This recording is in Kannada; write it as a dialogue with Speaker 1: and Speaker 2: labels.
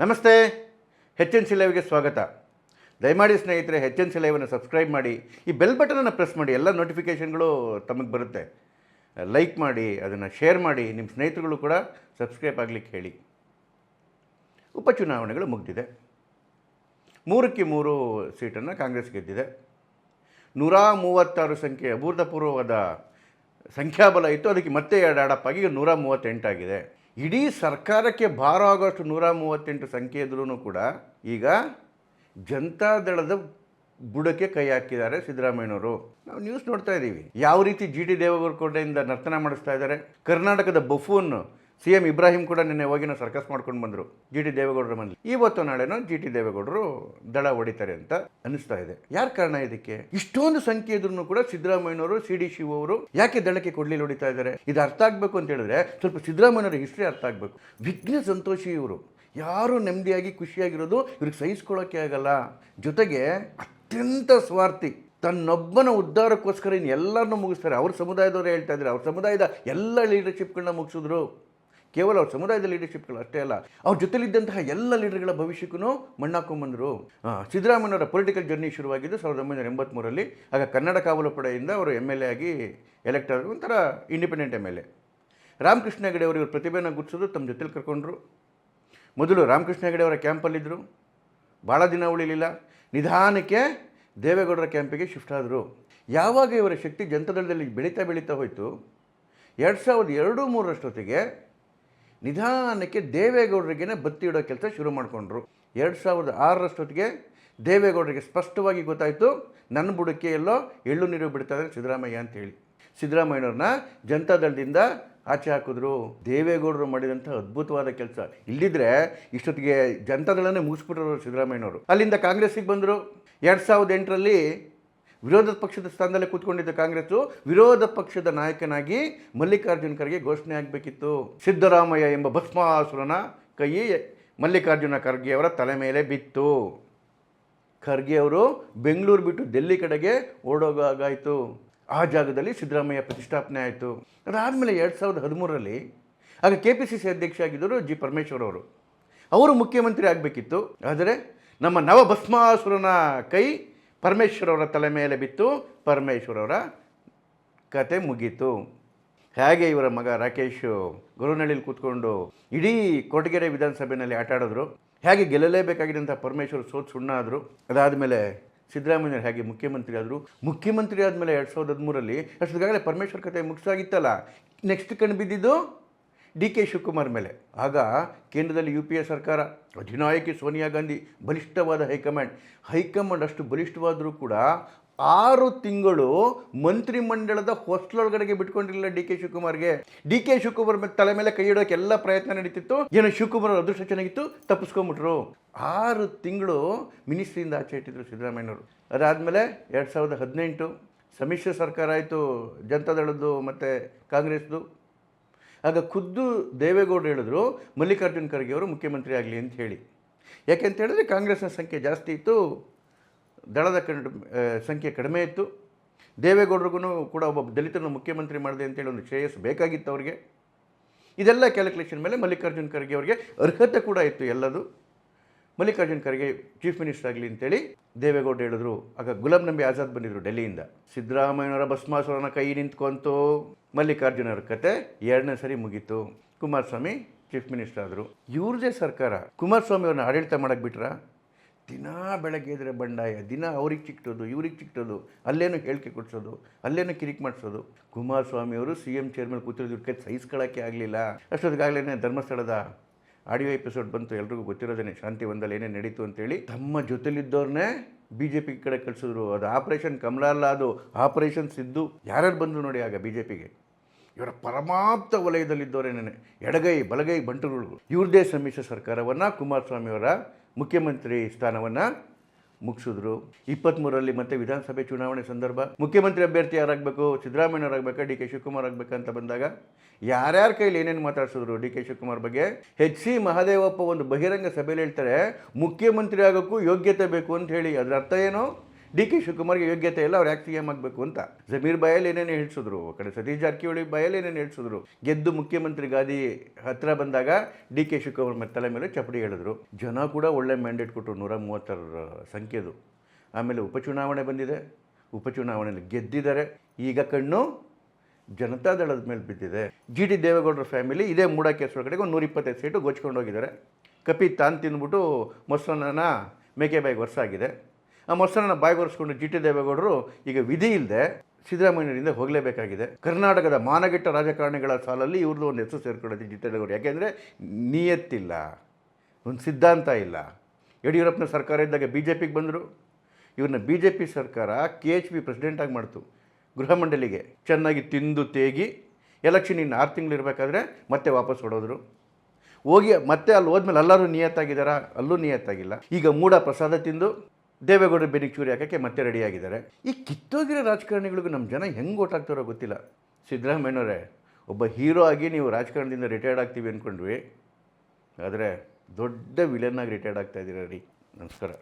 Speaker 1: ನಮಸ್ತೆ, ಎಚ್ ಎನ್ ಸಿ ಲೈವ್ಗೆ ಸ್ವಾಗತ. ದಯಮಾಡಿ ಸ್ನೇಹಿತರೆ, ಎಚ್ ಎನ್ ಸಿ ಲೈವನ್ನು ಸಬ್ಸ್ಕ್ರೈಬ್ ಮಾಡಿ, ಈ ಬೆಲ್ ಬಟನನ್ನು ಪ್ರೆಸ್ ಮಾಡಿ, ಎಲ್ಲ ನೋಟಿಫಿಕೇಷನ್ಗಳು ತಮಗೆ ಬರುತ್ತೆ. ಲೈಕ್ ಮಾಡಿ, ಅದನ್ನು ಶೇರ್ ಮಾಡಿ, ನಿಮ್ಮ ಸ್ನೇಹಿತರುಗಳು ಕೂಡ ಸಬ್ಸ್ಕ್ರೈಬ್ ಆಗಲಿಕ್ಕೆ ಹೇಳಿ. ಉಪಚುನಾವಣೆಗಳು ಮುಗಿದಿದೆ. 3ಕ್ಕೆ 3 ಸೀಟನ್ನು ಕಾಂಗ್ರೆಸ್ ಗೆದ್ದಿದೆ. 136 ಸಂಖ್ಯೆ ಅಭೂತಪೂರ್ವವಾದ ಸಂಖ್ಯಾಬಲ ಇತ್ತು, ಅದಕ್ಕೆ ಮತ್ತೆ 2 ಆಡಪ್ಪಾಗಿ ಈಗ 138 ಆಗಿದೆ. ಇಡೀ ಸರ್ಕಾರಕ್ಕೆ ಭಾರ ಆಗೋಷ್ಟು 138 ಸಂಖ್ಯೆ ಇದ್ರೂ ಕೂಡ ಈಗ ಜನತಾದಳದ ಬುಡಕ್ಕೆ ಕೈ ಹಾಕಿದ್ದಾರೆ ಸಿದ್ದರಾಮಯ್ಯನವರು. ನಾವು ನ್ಯೂಸ್ ನೋಡ್ತಾ ಇದ್ದೀವಿ, ಯಾವ ರೀತಿ ಜಿ ಟಿ ದೇವೇಗೌಡ ಕೋಟೆಯಿಂದ ನರ್ತನ ಮಾಡಿಸ್ತಾ ಇದ್ದಾರೆ. ಕರ್ನಾಟಕದ ಬಫೂನ್ ಸಿ ಎಂ ಇಬ್ರಾಹಿಂ ಕೂಡ ನಿನ್ನೆ ಹೋಗಿನ ಸರ್ಕಸ್ ಮಾಡ್ಕೊಂಡು ಬಂದರು ಜಿ ಟಿ ದೇವೇಗೌಡರ ಮನೇಲಿ. ಇವತ್ತು ನಾಳೆನೋ ಜಿ ಟಿ ದೇವೇಗೌಡರು ದಳ ಹೊಡಿತಾರೆ ಅಂತ ಅನಿಸ್ತಾ ಇದೆ. ಯಾರು ಕಾರಣ ಇದಕ್ಕೆ? ಇಷ್ಟೊಂದು ಸಂಖ್ಯೆ ಇದ್ರೂ ಕೂಡ ಸಿದ್ದರಾಮಯ್ಯನವರು, ಸಿ ಡಿ ಶಿವ ಅವರು ಯಾಕೆ ದಳಕ್ಕೆ ಕೊಡ್ಲಿಲ್ಲ ಹೊಡಿತಾ ಇದ್ದಾರೆ? ಇದು ಅರ್ಥ ಆಗಬೇಕು ಅಂತ ಹೇಳಿದ್ರೆ ಸ್ವಲ್ಪ ಸಿದ್ದರಾಮಯ್ಯನವರ ಹಿಸ್ಟ್ರಿ ಅರ್ಥ ಆಗಬೇಕು. ವಿಘ್ನ ಸಂತೋಷಿ ಇವರು, ಯಾರು ನೆಮ್ಮದಿಯಾಗಿ ಖುಷಿಯಾಗಿರೋದು ಇವ್ರಿಗೆ ಸಹಿಸ್ಕೊಳ್ಳೋಕ್ಕೆ ಆಗಲ್ಲ. ಜೊತೆಗೆ ಅತ್ಯಂತ ಸ್ವಾರ್ಥಿ, ತನ್ನೊಬ್ಬನ ಉದ್ಧಾರಕ್ಕೋಸ್ಕರ ಎಲ್ಲರನ್ನೂ ಮುಗಿಸ್ತಾರೆ. ಅವ್ರ ಸಮುದಾಯದವರು ಹೇಳ್ತಾ ಇದ್ದಾರೆ, ಅವ್ರ ಸಮುದಾಯದ ಎಲ್ಲ ಲೀಡರ್ಶಿಪ್ಗಳನ್ನ ಮುಗಿಸಿದ್ರು. ಕೇವಲ ಅವ್ರ ಸಮುದಾಯದ ಲೀಡರ್ಶಿಪ್ಗಳು ಅಷ್ಟೇ ಅಲ್ಲ, ಅವ್ರ ಜೊತೆಲಿದ್ದಂತಹ ಎಲ್ಲ ಲೀಡರ್ಗಳ ಭವಿಷ್ಯಕ್ಕೂ ಮಣ್ಣಾಕೊಂಡ್ಬಂದರು. ಸಿದ್ದರಾಮಯ್ಯನವರ ಪೊಲಿಟಿಕಲ್ ಜರ್ನಿ ಶುರುವಾಗಿದ್ದು 1983ರಲ್ಲಿ. ಆಗ ಕನ್ನಡ ಕಾವಲು ಪಡೆಯಿಂದ ಅವರು MLA ಆಗಿ ಎಲೆಕ್ಟ್ ಆದರು. ಒಂಥರ ಇಂಡಿಪೆಂಡೆಂಟ್ MLA. ರಾಮಕೃಷ್ಣ ಹೆಗಡೆ ಅವರು ಇವ್ರ ಪ್ರತಿಭೆನ ಗುರ್ಸೋದು ತಮ್ಮ ಜೊತೆಲಿ ಕರ್ಕೊಂಡ್ರು. ಮೊದಲು ರಾಮಕೃಷ್ಣ ಹೆಗಡೆ ಅವರ ಕ್ಯಾಂಪಲ್ಲಿದ್ದರು, ಭಾಳ ದಿನ ಉಳಿಲಿಲ್ಲ. ನಿಧಾನಕ್ಕೆ ದೇವೇಗೌಡರ ಕ್ಯಾಂಪಿಗೆ ಶಿಫ್ಟ್ ಆದರು. ಯಾವಾಗ ಇವರ ಶಕ್ತಿ ಜನತಾದಳದಲ್ಲಿ ಬೆಳೀತಾ ಹೋಯಿತು, 2002-3ರಷ್ಟೊತ್ತಿಗೆ ನಿಧಾನಕ್ಕೆ ದೇವೇಗೌಡರಿಗೇ ಬತ್ತಿ ಇಡೋ ಕೆಲಸ ಶುರು ಮಾಡಿಕೊಂಡ್ರು. 2006ರಷ್ಟೊತ್ತಿಗೆ ದೇವೇಗೌಡರಿಗೆ ಸ್ಪಷ್ಟವಾಗಿ ಗೊತ್ತಾಯಿತು, ನನ್ನ ಬುಡಕ್ಕೆ ಎಲ್ಲೋ ಎಳ್ಳು ನೀರು ಬಿಡ್ತಾ ಇದ್ದಾರೆ ಸಿದ್ದರಾಮಯ್ಯ ಅಂತೇಳಿ. ಸಿದ್ದರಾಮಯ್ಯನವ್ರನ್ನ ಜನತಾದಳದಿಂದ ಆಚೆ ಹಾಕಿದ್ರು. ದೇವೇಗೌಡರು ಮಾಡಿದಂಥ ಅದ್ಭುತವಾದ ಕೆಲಸ. ಇಲ್ಲಿದ್ದರೆ ಇಷ್ಟೊತ್ತಿಗೆ ಜನತಾದಳನೇ ಮುಗಿಸ್ಬಿಟ್ರು ಸಿದ್ದರಾಮಯ್ಯನವರು. ಅಲ್ಲಿಂದ ಕಾಂಗ್ರೆಸ್ಸಿಗೆ ಬಂದರು. 2008ರಲ್ಲಿ ವಿರೋಧ ಪಕ್ಷದ ಸ್ಥಾನದಲ್ಲೇ ಕೂತ್ಕೊಂಡಿದ್ದ ಕಾಂಗ್ರೆಸ್ಸು ವಿರೋಧ ಪಕ್ಷದ ನಾಯಕನಾಗಿ ಮಲ್ಲಿಕಾರ್ಜುನ ಖರ್ಗೆ ಘೋಷಣೆ ಆಗಬೇಕಿತ್ತು. ಸಿದ್ದರಾಮಯ್ಯ ಎಂಬ ಭಸ್ಮಾಸುರನ ಕೈ ಮಲ್ಲಿಕಾರ್ಜುನ ಖರ್ಗೆ ಅವರ ತಲೆ ಮೇಲೆ ಬಿತ್ತು. ಖರ್ಗೆ ಅವರು ಬೆಂಗಳೂರು ಬಿಟ್ಟು ಡೆಲ್ಲಿ ಕಡೆಗೆ ಓಡೋಗಾಗಾಯಿತು. ಆ ಜಾಗದಲ್ಲಿ ಸಿದ್ದರಾಮಯ್ಯ ಪ್ರತಿಷ್ಠಾಪನೆ ಆಯಿತು. ಅದಾದಮೇಲೆ 2013ರಲ್ಲಿ ಆಗ KPCC ಅಧ್ಯಕ್ಷ ಆಗಿದ್ದರು ಜಿ ಪರಮೇಶ್ವರ್ ಅವರು. ಅವರು ಮುಖ್ಯಮಂತ್ರಿ ಆಗಬೇಕಿತ್ತು. ಆದರೆ ನಮ್ಮ ನವಭಸ್ಮಾಸುರನ ಕೈ ಪರಮೇಶ್ವರವರ ತಲೆ ಮೇಲೆ ಬಿತ್ತು. ಪರಮೇಶ್ವರವರ ಕತೆ ಮುಗೀತು. ಹೇಗೆ ಇವರ ಮಗ ರಾಕೇಶ್ ಗೊರವನಹಳ್ಳಿಲಿ ಕೂತ್ಕೊಂಡು ಇಡೀ ಕೊರಟಗೆರೆ ವಿಧಾನಸಭೆಯಲ್ಲಿ ಆಟ ಆಡಿದ್ರು, ಹೇಗೆ ಗೆಲ್ಲಲೇಬೇಕಾಗಿದ್ದಂಥ ಪರಮೇಶ್ವರ್ ಸೋತು ಸುಣ್ಣ ಆದರು. ಅದಾದಮೇಲೆ ಸಿದ್ದರಾಮಯ್ಯರು ಹೇಗೆ ಮುಖ್ಯಮಂತ್ರಿ ಆದರು. ಮುಖ್ಯಮಂತ್ರಿ ಆದಮೇಲೆ 2013ರಲ್ಲಿ ಅಷ್ಟೊತ್ತಿಗಾಗಲೇ ಪರಮೇಶ್ವರ್ ಕತೆ ಮುಗಿಸಾಗಿತ್ತಲ್ಲ. ನೆಕ್ಸ್ಟ್ ಕಣ್ಣು ಬಿದ್ದಿದ್ದು DK ಶಿವಕುಮಾರ್ ಮೇಲೆ. ಆಗ ಕೇಂದ್ರದಲ್ಲಿ UPA ಸರ್ಕಾರ, ಅಧಿನಾಯಕಿ ಸೋನಿಯಾ ಗಾಂಧಿ, ಬಲಿಷ್ಠವಾದ ಹೈಕಮಾಂಡ್ ಅಷ್ಟು ಬಲಿಷ್ಠವಾದರೂ ಕೂಡ 6 ತಿಂಗಳು ಮಂತ್ರಿಮಂಡಲದ ಹೊಸ್ಲೊಳಗಡೆಗೆ ಬಿಟ್ಕೊಂಡಿರಲಿಲ್ಲ DK ಶಿವಕುಮಾರ್ಗೆ. DK ಶಿವಕುಮಾರ್ ತಲೆ ಮೇಲೆ ಕೈ ಇಡೋಕೆ ಎಲ್ಲ ಪ್ರಯತ್ನ ನಡೀತಿತ್ತು. ಏನೋ ಶಿವಕುಮಾರ್ ಅದೃಷ್ಟ ಚೆನ್ನಾಗಿತ್ತು, ತಪ್ಪಿಸ್ಕೊಂಬಿಟ್ರು. 6 ತಿಂಗಳು ಮಿನಿಸ್ಟ್ರಿಯಿಂದ ಆಚೆ ಇಟ್ಟಿದ್ರು ಸಿದ್ದರಾಮಯ್ಯನವರು. ಅದಾದಮೇಲೆ 2018 ಸಮ್ಮಿಶ್ರ ಸರ್ಕಾರ ಆಯಿತು, ಜನತಾದಳದ್ದು ಮತ್ತು ಕಾಂಗ್ರೆಸ್ದು. ಆಗ ಖುದ್ದು ದೇವೇಗೌಡರು ಹೇಳಿದ್ರು ಮಲ್ಲಿಕಾರ್ಜುನ ಖರ್ಗೆ ಅವರು ಮುಖ್ಯಮಂತ್ರಿ ಆಗಲಿ ಅಂತ ಹೇಳಿ. ಯಾಕೆಂತ ಹೇಳಿದ್ರೆ ಕಾಂಗ್ರೆಸ್ನ ಸಂಖ್ಯೆ ಜಾಸ್ತಿ ಇತ್ತು, ದಳದ ಸಂಖ್ಯೆ ಕಡಿಮೆ ಇತ್ತು. ದೇವೇಗೌಡರಿಗೂ ಕೂಡ ಒಬ್ಬ ದಲಿತರನ್ನು ಮುಖ್ಯಮಂತ್ರಿ ಮಾಡಿದೆ ಅಂತೇಳಿ ಒಂದು ಶ್ರೇಯಸ್ಸು ಬೇಕಾಗಿತ್ತು ಅವ್ರಿಗೆ. ಇದೆಲ್ಲ ಕ್ಯಾಲ್ಕುಲೇಷನ್ ಮೇಲೆ ಮಲ್ಲಿಕಾರ್ಜುನ ಖರ್ಗೆ ಅವರಿಗೆ ಅರ್ಹತೆ ಕೂಡ ಇತ್ತು ಎಲ್ಲದು. ಮಲ್ಲಿಕಾರ್ಜುನ ಖರ್ಗೆ ಚೀಫ್ ಮಿನಿಸ್ಟರ್ ಆಗಲಿ ಅಂತೇಳಿ ದೇವೇಗೌಡ ಹೇಳಿದ್ರು. ಆಗ ಗುಲಾಂ ನಬಿ ಆಜಾದ್ ಬಂದಿದ್ದರು ಡೆಲ್ಲಿಯಿಂದ. ಸಿದ್ದರಾಮಯ್ಯನವರ ಭಸ್ಮಾಸುರನ ಕೈ ನಿಂತ್ಕೊಂತು. ಮಲ್ಲಿಕಾರ್ಜುನರ ಕತೆ 2ನೇ ಸರಿ ಮುಗೀತು. ಕುಮಾರಸ್ವಾಮಿ ಚೀಫ್ ಮಿನಿಸ್ಟರ್ ಆದರು. ಇವ್ರದೇ ಸರ್ಕಾರ. ಕುಮಾರಸ್ವಾಮಿ ಅವ್ರನ್ನ ಆಡಳಿತ ಮಾಡೋಕ್ಕೆ ಬಿಟ್ರ? ದಿನ ಬೆಳಗ್ಗೆ ಎದ್ರೆ ಬಂಡಾಯ, ದಿನ ಅವ್ರಿಗೆ ಚಿಕ್ಟೋದು, ಇವ್ರಿಗೆ ಚಿಕ್ಟೋದು, ಅಲ್ಲೇನೋ ಹೇಳಿಕೆ ಕೊಡಿಸೋದು, ಅಲ್ಲೇನೋ ಕಿರಿಕ್ ಮಾಡಿಸೋದು. ಕುಮಾರಸ್ವಾಮಿಯವರು CM ಚೇರ್ ಮೇಲೆ ಕೂತಿರೋದು ಇವ್ರ ಕೈ ಸಹಿಸ್ಕೊಳ್ಳೋಕ್ಕೆ ಆಗಲಿಲ್ಲ. ಅಷ್ಟೊತ್ತಿಗಾಗಲೇ ಧರ್ಮಸ್ಥಳದ ಆಡಿಯೋ ಎಪಿಸೋಡ್ ಬಂತು, ಎಲ್ರಿಗೂ ಗೊತ್ತಿರೋದೇನೆ, ಶಾಂತಿವನದಲ್ಲಿ ಏನೇನು ನಡೀತು ಅಂತೇಳಿ. ತಮ್ಮ ಜೊತೆಲಿದ್ದವ್ರನ್ನೇ BJP ಕಡೆ ಕಳಿಸಿದ್ರು. ಅದು ಆಪರೇಷನ್ ಕಮಲ ಅಲ್ಲ, ಅದು ಆಪರೇಷನ್ ಸಿದ್ದು. ಯಾರ್ಯಾರು ಬಂದರು ನೋಡಿ ಆಗ BJPಗೆ. ಇವರ ಪರಮಾಪ್ತ ವಲಯದಲ್ಲಿದ್ದವರೇನೇ, ಎಡಗೈ ಬಲಗೈ ಬಂಟುಗಳು. ಇವ್ರದ್ದೇ ಸಮ್ಮಿಶ್ರ ಸರ್ಕಾರವನ್ನು, ಕುಮಾರಸ್ವಾಮಿಯವರ ಮುಖ್ಯಮಂತ್ರಿ ಸ್ಥಾನವನ್ನು ಮುಗಿಸಿದ್ರು. 23ರಲ್ಲಿ ಮತ್ತೆ ವಿಧಾನಸಭೆ ಚುನಾವಣೆ ಸಂದರ್ಭ. ಮುಖ್ಯಮಂತ್ರಿ ಅಭ್ಯರ್ಥಿ ಯಾರಾಗಬೇಕು? ಸಿದ್ದರಾಮಯ್ಯನವರಾಗಬೇಕಾ, DK ಶಿವಕುಮಾರ್ ಆಗಬೇಕಂತ ಬಂದಾಗ ಯಾರ್ಯಾರ ಕೈಲಿ ಏನೇನು ಮಾತಾಡ್ಸಿದ್ರು DK ಶಿವಕುಮಾರ್ ಬಗ್ಗೆ. HC ಮಹದೇವಪ್ಪ ಒಂದು ಬಹಿರಂಗ ಸಭೆಯಲ್ಲಿ ಹೇಳ್ತಾರೆ, ಮುಖ್ಯಮಂತ್ರಿ ಆಗೋಕ್ಕೂ ಯೋಗ್ಯತೆ ಬೇಕು ಅಂತ ಹೇಳಿ. ಅದರ ಅರ್ಥ ಏನು? ಡಿ ಕೆ ಶಿವಕುಮಾರ್ಗೆ ಯೋಗ್ಯತೆ ಇಲ್ಲ, ಅವ್ರು ಯಾಕೆ ಸಿ ಎಮ್ ಆಗಬೇಕು ಅಂತ. ಜಮೀರ್ ಬಾಯಲ್ಲಿ ಏನೇನು ಹೇಳ್ಸಿದ್ರು, ಆ ಕಡೆ ಸತೀಶ್ ಜಾರಕಿಹೊಳಿ ಬಾಯಲ್ಲಿ ಏನೇನು ಹೇಳ್ಸಿದ್ರು. ಗೆದ್ದು ಮುಖ್ಯಮಂತ್ರಿ ಗಾದಿ ಹತ್ತಿರ ಬಂದಾಗ ಡಿ ಕೆ ಶಿವಕುಮಾರ್ ತಲೆ ಮೇಲೆ ಚಪ್ಪಡಿ ಹೇಳಿದ್ರು. ಜನ ಕೂಡ ಒಳ್ಳೆ ಮ್ಯಾಂಡೇಟ್ ಕೊಟ್ಟರು, 136 ಸಂಖ್ಯೆದು. ಆಮೇಲೆ ಉಪಚುನಾವಣೆ ಬಂದಿದೆ, ಉಪಚುನಾವಣೆಯಲ್ಲಿ ಗೆದ್ದಿದ್ದಾರೆ. ಈಗ ಕಣ್ಣು ಜನತಾದಳದ ಮೇಲೆ ಬಿದ್ದಿದೆ. ಜಿ ಟಿ ದೇವೇಗೌಡರ ಫ್ಯಾಮಿಲಿ ಇದೇ ಮೂಡ ಕೇಸ್ ಒಳಗಡೆ ಒಂದು 125 ಸೀಟು ಗೊಚ್ಕೊಂಡು ಹೋಗಿದ್ದಾರೆ. ಕಪಿ ತಾನು ತಿಂದ್ಬಿಟ್ಟು ಮೊಸರನ್ನ ಮೇಕೆ ಬಾಯಿಗೆ ವರ್ಷಾಗಿದೆ. ಆ ಮೊಸರನ್ನ ಬಾಯಿಗೆ ಒರೆಸ್ಕೊಂಡು ಜಿ ಟಿ ದೇವೇಗೌಡರು ಈಗ ವಿಧಿ ಇಲ್ಲದೆ ಸಿದ್ದರಾಮಯ್ಯರಿಂದ ಹೋಗಲೇಬೇಕಾಗಿದೆ. ಕರ್ನಾಟಕದ ಮಾನಗೆಟ್ಟ ರಾಜಕಾರಣಿಗಳ ಸಾಲಲ್ಲಿ ಇವ್ರದ್ದು ಒಂದು ಹೆಸರು ಸೇರ್ಕೊಳ್ಳುತ್ತೆ ಜಿ ಟಿ ದೇವೇಗೌಡರು. ಯಾಕೆಂದರೆ ನಿಯತ್ತಿಲ್ಲ, ಒಂದು ಸಿದ್ಧಾಂತ ಇಲ್ಲ. ಯಡಿಯೂರಪ್ಪನ ಸರ್ಕಾರ ಇದ್ದಾಗ ಬಿ ಜೆ ಪಿಗೆ ಬಂದರು. ಇವ್ರನ್ನ ಬಿ ಜೆ ಪಿ ಸರ್ಕಾರ KHP ಪ್ರೆಸಿಡೆಂಟಾಗಿ ಮಾಡ್ತು. ಗೃಹ ಮಂಡಳಿಗೆ ಚೆನ್ನಾಗಿ ತಿಂದು ತೇಗಿ ಎಲೆಕ್ಷನ್ ಇನ್ನು 6 ತಿಂಗಳು ಇರಬೇಕಾದ್ರೆ ಮತ್ತೆ ವಾಪಸ್ ಹೊಡೋದ್ರು. ಹೋಗಿ ಮತ್ತೆ ಅಲ್ಲಿ ಹೋದ್ಮೇಲೆ ಎಲ್ಲರೂ ನಿಯತ್ತಾಗಿದ್ದಾರ, ಅಲ್ಲೂ ನಿಯತ್ತಾಗಿಲ್ಲ. ಈಗ ಮೂಡ ಪ್ರಸಾದ ತಿಂದು ದೇವೇಗೌಡರು ಬೆನ್ನಿಗೆ ಚೂರಿ ಹಾಕೋಕ್ಕೆ ಮತ್ತೆ ರೆಡಿಯಾಗಿದ್ದಾರೆ. ಈ ಕಿತ್ತೋಗಿರೋ ರಾಜಕಾರಣಿಗಳಿಗೂ ನಮ್ಮ ಜನ ಹೆಂಗೆ ಓಟ್ ಹಾಕ್ತಾರೋ ಗೊತ್ತಿಲ್ಲ. ಸಿದ್ದರಾಮಯ್ಯನವರೇ, ಒಬ್ಬ ಹೀರೋ ಆಗಿ ನೀವು ರಾಜಕಾರಣದಿಂದ ರಿಟೈರ್ಡ್ ಆಗ್ತೀವಿ ಅಂದ್ಕೊಂಡ್ವಿ, ಆದರೆ ದೊಡ್ಡ ವಿಲನ್ನಾಗಿ ರಿಟೈರ್ಡ್ ಆಗ್ತಾಯಿದ್ದೀರ ರೀ. ನಮಸ್ಕಾರ.